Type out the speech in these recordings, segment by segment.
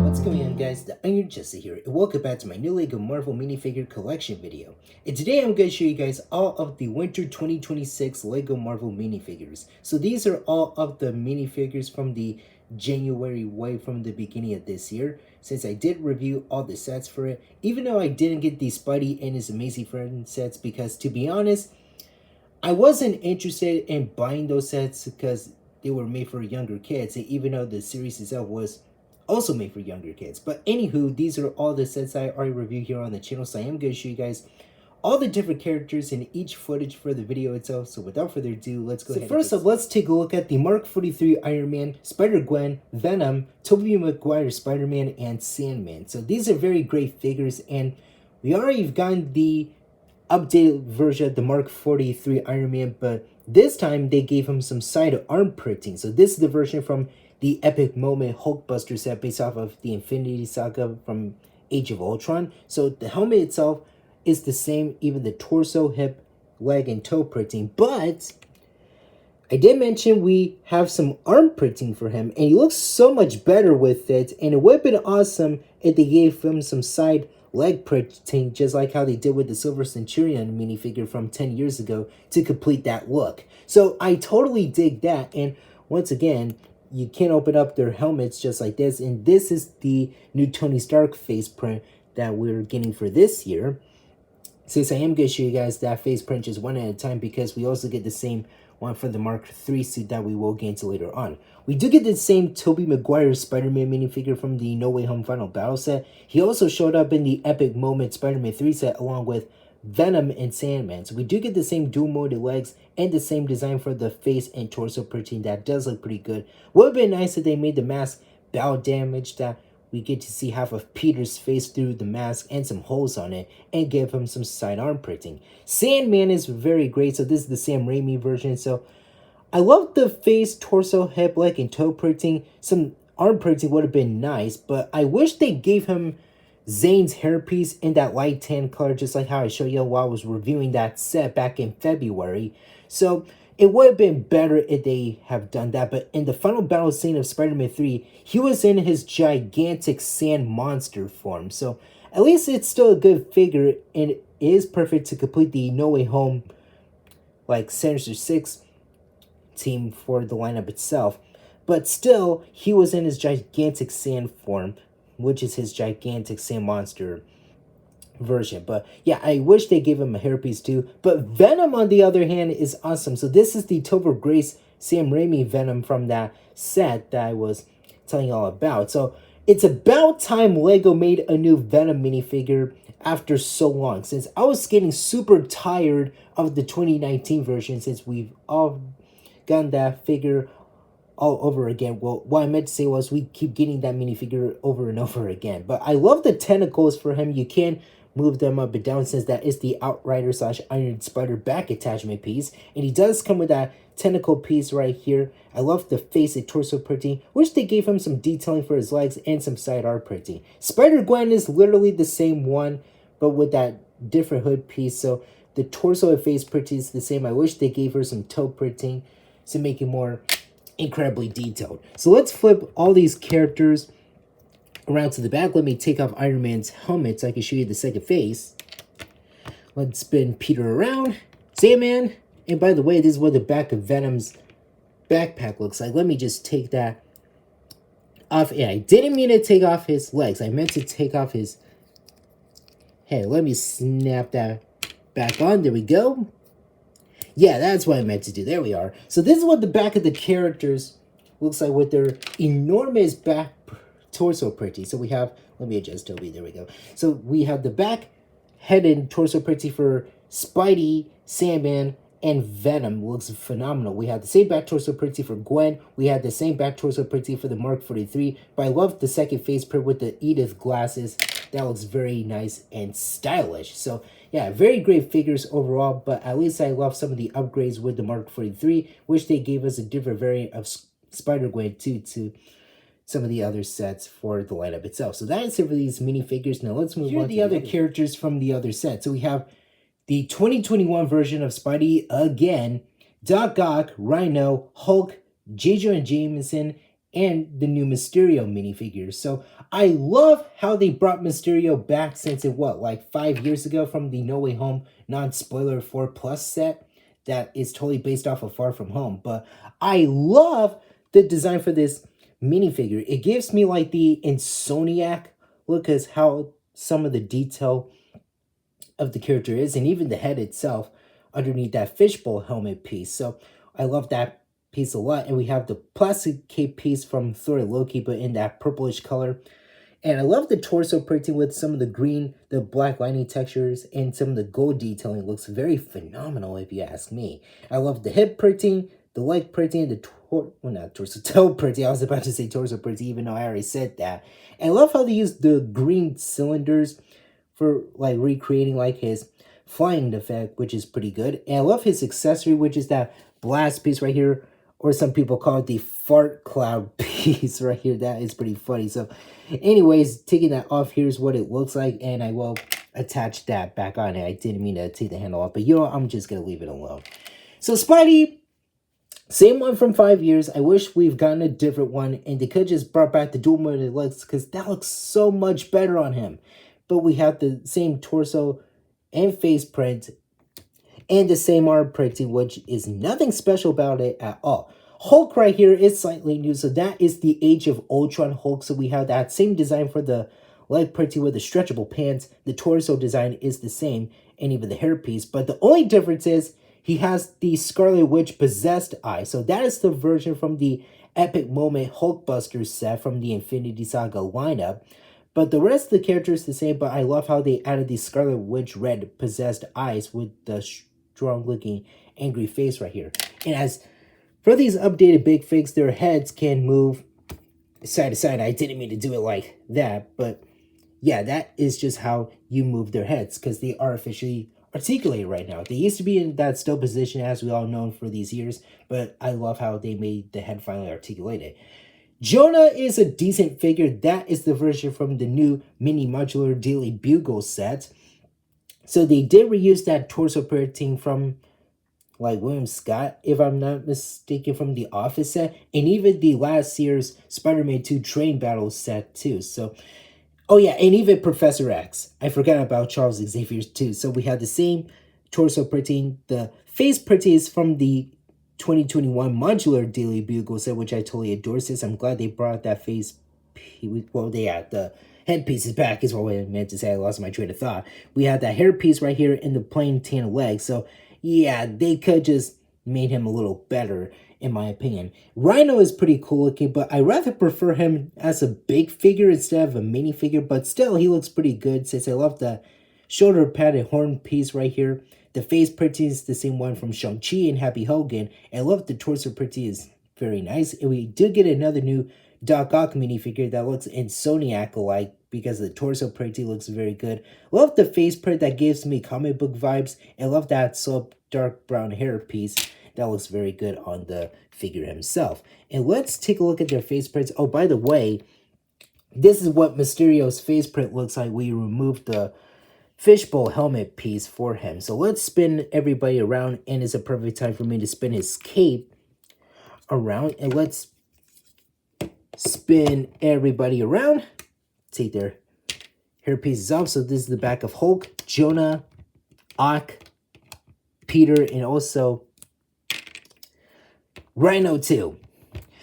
What's going on, guys? The Iron Jesse here, and welcome back to my new LEGO Marvel minifigure collection video. And today I'm going to show you guys all of the Winter 2026 LEGO Marvel minifigures. So these are all of the minifigures from the January wave from the beginning of this year, since I did review all the sets for it, even though I didn't get the Spidey and his Amazing Friend sets, because to be honest, I wasn't interested in buying those sets because they were made for younger kids, and even though the series itself was also made for younger kids. But anywho, these are all the sets I already reviewed here on the channel, so I am going to show you guys all the different characters in each footage for the video itself. So without further ado, let's go ahead. So first up, let's take a look at the Mark 43 Iron Man, Spider-Gwen, Venom, Tobey Maguire Spider-Man, and Sandman. So these are very great figures, and we already gotten the updated version of the Mark 43 Iron Man, but this time they gave him some side arm printing. So this is the version from the Epic Moment Hulkbuster set based off of the Infinity Saga from Age of Ultron. So the helmet itself is the same, even the torso, hip, leg, and toe printing. But I did mention we have some arm printing for him, and he looks so much better with it. And it would have been awesome if they gave him some side leg printing, just like how they did with the Silver Centurion minifigure from 10 years ago to complete that look. So I totally dig that. And once again, you can't open up their helmets just like this. And this is the new Tony Stark face print that we're getting for this year. Since I am going to show you guys that face print just one at a time, because we also get the same one for the Mark III suit that we will get into later on. We do get the same Tobey Maguire Spider-Man minifigure from the No Way Home Final Battle set. He also showed up in the Epic Moment Spider-Man 3 set along with Venom and Sandman. So we do get the same dual molded legs and the same design for the face and torso printing. That does look pretty good. Would have been nice if they made the mask bow damage, that we get to see half of Peter's face through the mask and some holes on it, and give him some sidearm printing. Sandman is very great, so this is the Sam Raimi version. So I love the face, torso, hip, leg, and toe printing. Some arm printing would have been nice, but I wish they gave him Zane's hairpiece in that light tan color, just like how I showed you while I was reviewing that set back in February. So it would have been better if they have done that. But in the final battle scene of Spider-Man 3, he was in his gigantic sand monster form. So at least it's still a good figure, and it is perfect to complete the No Way Home, like, Sinister Six team for the lineup itself. But still, he was in his gigantic sand form, which is his gigantic sand monster version. But yeah, I wish they gave him a hairpiece too. But Venom, on the other hand, is awesome. So this is the Topher Grace Sam Raimi Venom from that set that I was telling you all about. So it's about time LEGO made a new Venom minifigure after so long, since I was getting super tired of the 2019 version, since we've all gotten that figure all over again. Well, what I meant to say was we keep getting that minifigure over and over again. But I love the tentacles for him. You can move them up and down, since that is the Outrider / Iron Spider back attachment piece. And he does come with that tentacle piece right here. I love the face and torso printing. Wish they gave him some detailing for his legs and some side arm printing. Spider-Gwen is literally the same one, but with that different hood piece. So the torso and face printing is the same. I wish they gave her some toe printing to make it more incredibly detailed. So let's flip all these characters around to the back. Let me take off Iron Man's helmet so I can show you the second face. Let's spin Peter around. Sandman. And by the way, this is what the back of Venom's backpack looks like. Let me just take that off. Yeah, I didn't mean to take off his legs. I meant to take off his head. Let me snap that back on. There we go. Yeah, that's what I meant to do. There we are. So this is what the back of the characters looks like with their enormous back torso printing. So we have, let me adjust Toby, there we go. So we have the back, head, and torso printing for Spidey, Sandman, and Venom. Looks phenomenal. We have the same back torso printing for Gwen. We have the same back torso printing for the Mark 43. But I love the second face print with the Edith glasses. That looks very nice and stylish. So yeah, very great figures overall, but at least I love some of the upgrades with the Mark 43, which they gave us a different variant of Spider-Gwen too, to some of the other sets for the lineup itself. So that is it for these minifigures. Now let's move on to the other characters from the other set. So we have the 2021 version of Spidey again, Doc Ock, Rhino, Hulk, J. Jonah Jameson, and the new Mysterio minifigures. So I love how they brought Mysterio back since it, what, like 5 years ago from the No Way Home non-spoiler 4 plus set that is totally based off of Far From Home. But I love the design for this minifigure. It gives me like the Insomniac look as how some of the detail of the character is, and even the head itself underneath that fishbowl helmet piece. So I love that piece a lot. And we have the plastic cape piece from Thor and Loki, but in that purplish color. And I love the torso printing with some of the green, the black lining textures, and some of the gold detailing. Looks very phenomenal if you ask me. I love the hip printing, the leg printing, the toe printing. I was about to say torso printing, even though I already said that. And I love how they use the green cylinders for like recreating like his flying effect, which is pretty good. And I love his accessory, which is that blast piece right here, or some people call it the fart cloud piece right here. That is pretty funny. So anyways, taking that off, here's what it looks like, and I will attach that back on it. I didn't mean to take the handle off, but you know what? I'm just gonna leave it alone. So Spidey, same one from 5 years. I wish we've gotten a different one, and they could just brought back the dual molded legs, because that looks so much better on him. But we have the same torso and face print and the same arm printing, which is nothing special about it at all. Hulk right here is slightly new, so that is the Age of Ultron Hulk. So we have that same design for the leg printing with the stretchable pants. The torso design is the same, and even the hairpiece. But the only difference is he has the Scarlet Witch possessed eye. So that is the version from the Epic Moment Hulkbuster set from the Infinity Saga lineup. But the rest of the character is the same, but I love how they added the Scarlet Witch red possessed eyes with the strong looking angry face right here. And as for these updated big figs, their heads can move side to side. I didn't mean to do it like that, but yeah, that is just how you move their heads, because they are officially articulated right now. They used to be in that still position, as we all know, for these years, but I love how they made the head finally articulated. Jonah is a decent figure. That is the version from the new mini modular Daily Bugle set. So they did reuse that torso printing from like William Scott, if I'm not mistaken, from the Office set, and even the last year's Spider-Man 2 Train Battle set too. So, oh yeah, and even Professor X. I forgot about Charles Xavier too. So we have the same torso printing. The face printing is from the 2021 modular Daily Bugle set, which I totally adore. Since I'm glad they brought that face. Well, they had the headpiece is back, is what I meant to say. I lost my train of thought. We had that hairpiece right here in the plain tan leg. So yeah, they could just made him a little better, in my opinion. Rhino is pretty cool looking, but I rather prefer him as a big figure instead of a mini figure. But still, he looks pretty good, since I love the shoulder padded horn piece right here. The face printing is the same one from Shang-Chi and Happy Hogan. I love the torso printing is very nice. And we did get another new Doc Ock minifigure that looks Insomniac-alike, because the torso printing looks very good. Love the face print that gives me comic book vibes. And love that soft dark brown hair piece. That looks very good on the figure himself. And let's take a look at their face prints. Oh, by the way, this is what Mysterio's face print looks like. We removed the fishbowl helmet piece for him. So let's spin everybody around, and it's a perfect time for me to spin his cape around. And let's spin everybody around. Take their hair pieces off. So this is the back of Hulk, Jonah, Ock, Peter, and also Rhino too.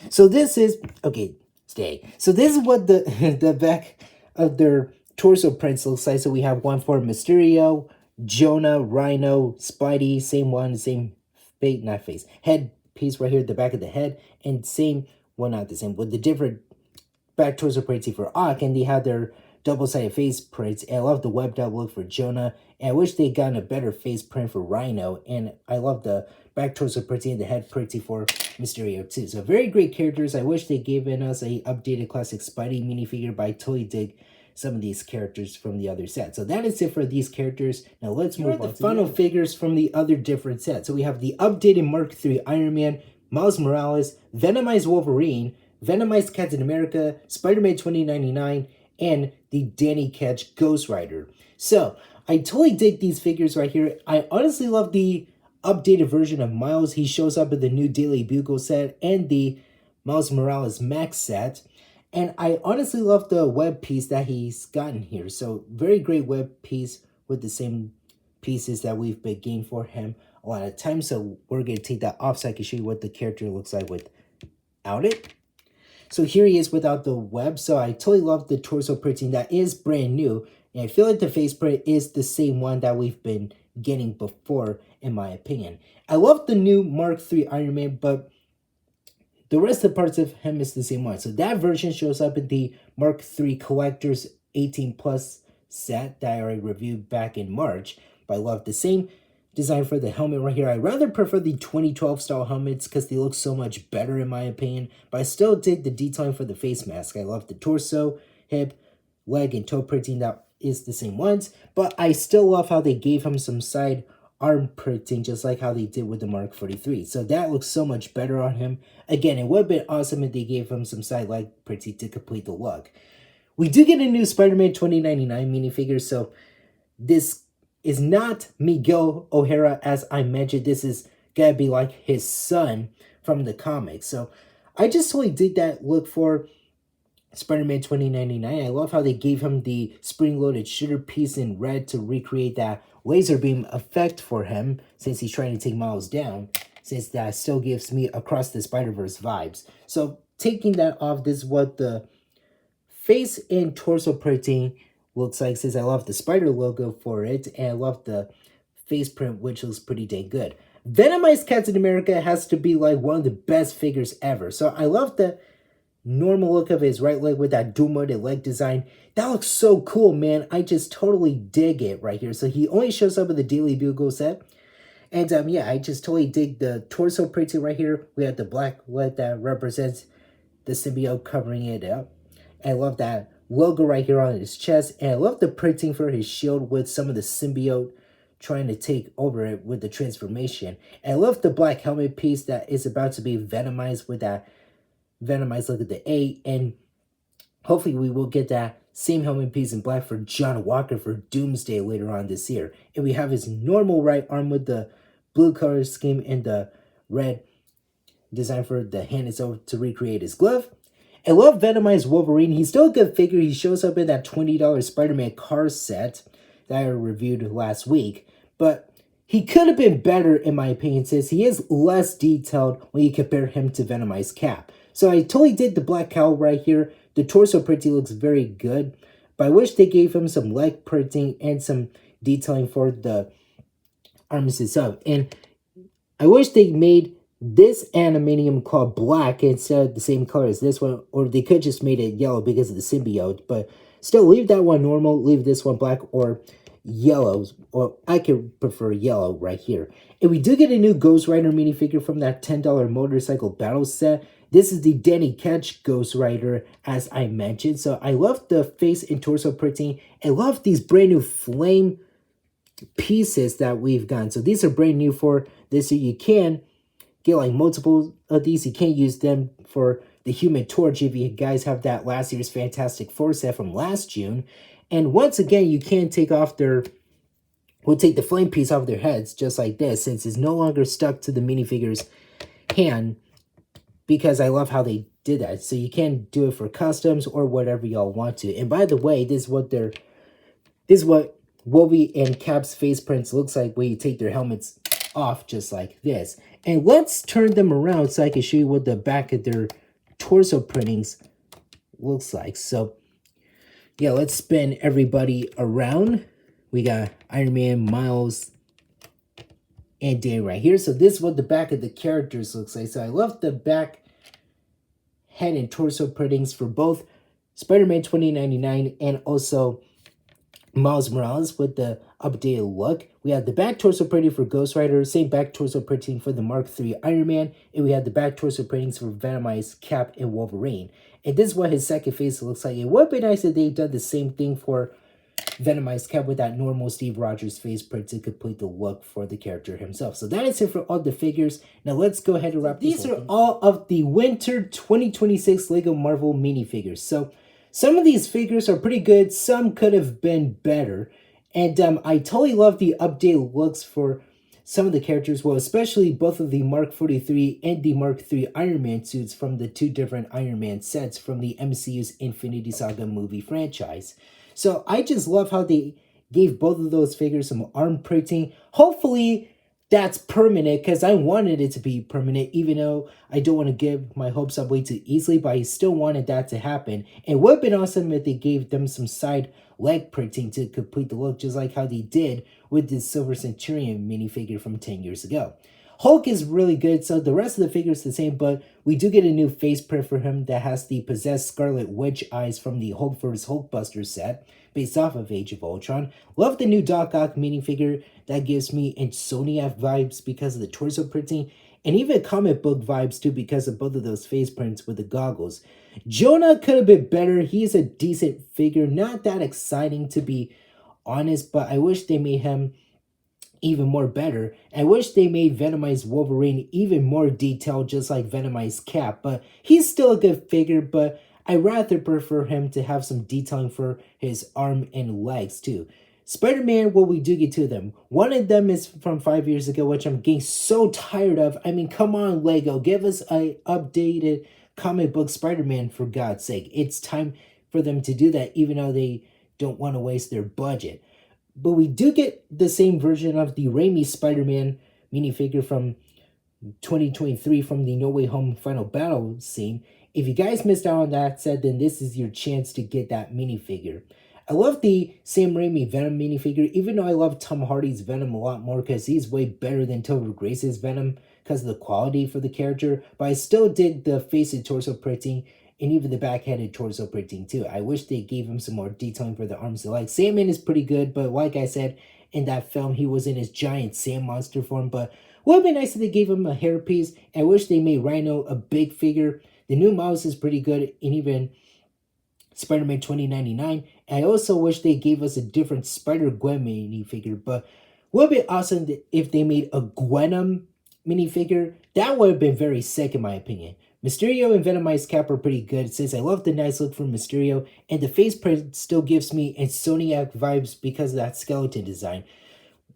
So this is, okay, stay. So this is what the, the back of their torso prints looks like. So we have one for Mysterio, Jonah, Rhino, Spidey, same one, same face, not face, head piece right here at the back of the head, and same, well, not the same, but the different back torso printing for Ock, and they have their double-sided face prints. And I love the webbed up look for Jonah, and I wish they'd gotten a better face print for Rhino, and I love the back torso printing and the head printing for Mysterio too. So very great characters. I wish they'd given us a updated classic Spidey minifigure, but I totally dig some of these characters from the other set. So that is it for these characters. Now let's move on to the final figures from the other different sets. So we have the updated Mark III Iron Man, Miles Morales, Venomized Wolverine, Venomized Captain America, Spider-Man 2099, and the Danny Ketch Ghost Rider. So I totally dig these figures right here. I honestly love the updated version of Miles. He shows up in the new Daily Bugle set and the Miles Morales Max set. And I honestly love the web piece that he's gotten here. So very great web piece with the same pieces that we've been getting for him a lot of times. So we're going to take that off so I can show you what the character looks like without it. So here he is without the web. So I totally love the torso printing that is brand new. And I feel like the face print is the same one that we've been getting before, in my opinion. I love the new Mark III Iron Man, but the rest of the parts of him is the same one. So that version shows up in the Mark III Collector's 18 Plus set that I already reviewed back in March. But I love the same design for the helmet right here. I rather prefer the 2012 style helmets because they look so much better in my opinion. But I still dig the detailing for the face mask. I love the torso, hip, leg, and toe printing that is the same ones. But I still love how they gave him some side arm printing just like how they did with the Mark 43. So that looks so much better on him. Again, it would have been awesome if they gave him some side leg printing to complete the look. We do get a new Spider-Man 2099 minifigure, so this is not Miguel O'Hara as I mentioned. This is gonna be like his son from the comics. So I just totally did that look for Spider-Man 2099. I love how they gave him the spring-loaded shooter piece in red to recreate that laser beam effect for him since he's trying to take Miles down, since that still gives me Across the Spider-Verse vibes. So taking that off, this is what the face and torso printing looks like, since I love the spider logo for it and I love the face print, which looks pretty dang good. Venomized Captain America has to be like one of the best figures ever. So I love the normal look of his right leg with that dual-molded leg design. That looks so cool, man. I just totally dig it right here. So he only shows up in the Daily Bugle set. And yeah, I just totally dig the torso printing right here. We have the black leg that represents the symbiote covering it up. I love that logo right here on his chest. And I love the printing for his shield with some of the symbiote trying to take over it with the transformation. And I love the black helmet piece that is about to be venomized with that venomized look at the A, and hopefully we will get that same helmet piece in black for John Walker for Doomsday later on this year. And we have his normal right arm with the blue color scheme and the red design for the hand itself to recreate his glove. I love Venomized Wolverine. He's still a good figure. He shows up in that $20 Spider-Man car set that I reviewed last week, but he could have been better in my opinion since he is less detailed when you compare him to Venomized Cap. So I totally did the black cowl right here. The torso printing looks very good, but I wish they gave him some leg printing and some detailing for the arms itself. And I wish they made this animanium called black instead of the same color as this one, or they could just made it yellow because of the symbiote, but still leave that one normal, leave this one black or yellow, or I could prefer yellow right here. And we do get a new Ghost Rider minifigure from that $10 motorcycle battle set. This is the Danny Ketch Ghost Rider, as I mentioned. So I love the face and torso printing. I love these brand new flame pieces that we've gotten. So these are brand new for this. So you can get like multiple of these. You can't use them for the Human Torch if you guys have that last year's Fantastic Four set from last June. And once again, you can take off their, we'll take the flame piece off their heads just like this, since it's no longer stuck to the minifigure's hand, because I love how they did that. So you can do it for customs or whatever y'all want to. And by the way, this is what Wolvie and Cap's face prints looks like when you take their helmets off just like this. And let's turn them around so I can show you what the back of their torso printings looks like. So yeah, let's spin everybody around. We got Iron Man, Miles, and Dan right here. So this is what the back of the characters looks like. So I love the back head and torso printings for both Spider-Man 2099 and also Miles Morales with the updated look. We have the back torso printing for Ghost Rider, same back torso printing for the Mark III Iron Man, and we have the back torso printings for Venomized Cap and Wolverine. And this is what his second face looks like. It would be nice if they done the same thing for Venomized Cap with that normal Steve Rogers face print to complete the look for the character himself. So that is it for all the figures. Now let's go ahead and wrap this up. These are all of the Winter 2026 LEGO Marvel minifigures. So some of these figures are pretty good. Some could have been better. And I totally love the updated looks for some of the characters, well, especially both of the Mark 43 and the Mark 3 Iron Man suits from the two different Iron Man sets from the MCU's Infinity Saga movie franchise. So I just love how they gave both of those figures some arm printing. Hopefully that's permanent, because I wanted it to be permanent, even though I don't want to give my hopes up way too easily, but I still wanted that to happen. It would have been awesome if they gave them some side leg printing to complete the look, just like how they did with the Silver Centurion minifigure from 10 years ago. Hulk is really good, so the rest of the figure is the same, but we do get a new face print for him that has the possessed Scarlet Witch eyes from the Hulk vs. Hulkbuster set, based off of Age of Ultron. Love the new Doc Ock minifigure that gives me Insomniac vibes because of the torso printing, and even comic book vibes too because of both of those face prints with the goggles. Jonah could have been better. He's a decent figure, not that exciting to be honest, but I wish they made him even more better. I wish they made Venomized Wolverine even more detailed, just like Venomized Cap, but he's still a good figure, but I rather prefer him to have some detailing for his arm and legs too. Spider-Man, well, we do get two of them. One of them is from 5 years ago, which I'm getting so tired of. I mean, come on, Lego, give us a updated comic book Spider-Man, for God's sake. It's time for them to do that, even though they don't want to waste their budget. But we do get the same version of the Raimi Spider-Man minifigure from 2023 from the No Way Home Final Battle scene. If you guys missed out on that set, then this is your chance to get that minifigure. I love the Sam Raimi Venom minifigure, even though I love Tom Hardy's Venom a lot more because he's way better than Topher Grace's Venom because of the quality for the character, but I still dig the face and torso printing and even the back-headed torso printing too. I wish they gave him some more detailing for the arms and legs. Sandman is pretty good, but like I said, in that film, he was in his giant sand monster form, but would have been nice if they gave him a hairpiece. I wish they made Rhino a big figure. The new mouse is pretty good, and even Spider-Man 2099. And I also wish they gave us a different Spider-Gwen minifigure, but would have been awesome if they made a Gwenom minifigure. That would have been very sick in my opinion. Mysterio and Venomized Cap are pretty good since I love the nice look from Mysterio, and the face print still gives me Insomniac vibes because of that skeleton design,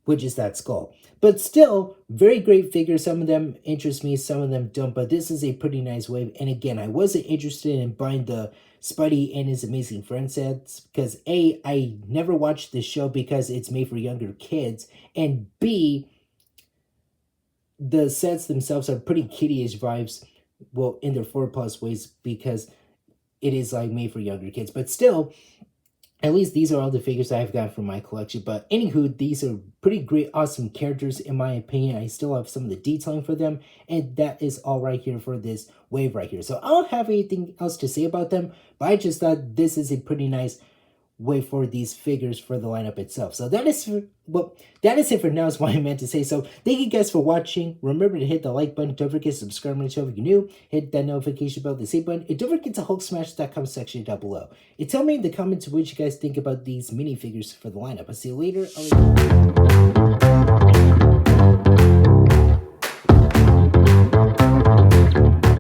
which is that skull. But still, very great figures. Some of them interest me, some of them don't, but this is a pretty nice wave. And again, I wasn't interested in buying the Spidey and His Amazing Friends sets because A, I never watched this show because it's made for younger kids, and B, the sets themselves are pretty kiddie-ish vibes, well, in their 4+ ways because it is like made for younger kids. But still, at least these are all the figures I've got from my collection. But anywho, these are pretty great, awesome characters in my opinion. I still have some of the detailing for them, and that is all right here for this wave right here. So I don't have anything else to say about them, but I just thought this is a pretty nice way for these figures for the lineup itself. So that is it for now is what I meant to say. So thank you guys for watching. Remember to hit the like button. Don't forget to subscribe to my channel if you're new. Hit that notification bell, the save button, and don't forget to HulkSmash.com section down below. And tell me in the comments what you guys think about these minifigures for the lineup. I'll see you later.